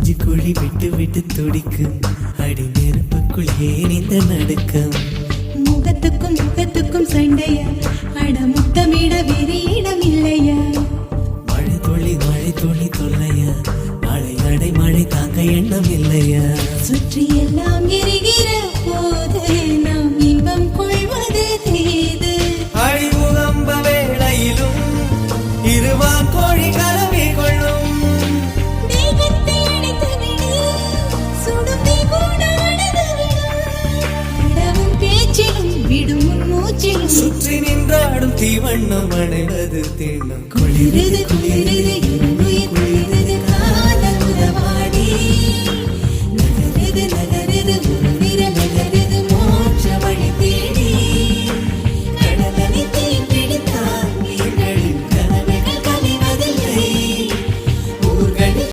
நெஞ்சு குழி விட்டு விட்டு துடிக்கும் அடி நெருப்புக்குள் ஏன் இந்த நடுக்கம் முகத்துக்கும் முகத்துக்கும் சண்டையா அட முத்தமிட வேறு இடம் இல்லையா மழை துளி தொல்லையா மழை அடை மழை தாங்க எண்ணம் இல்லையா சுற்றி எல்லாம் எரிகிற போது நாம் இன்பம் கொள்வது தேது அழிமுகம்ப வேளையிலும் இருவா கோழி கலவை கொள்ளும் தேகத்தை அடைத்து விடு சுடும் தீபோடானது விடும் பேச்சிலும் விடும் மூச்சிலும் சுற்றி நின்றாடும் தீவண்ணம் அடைவது தீண்டம் குளிரது குளிர்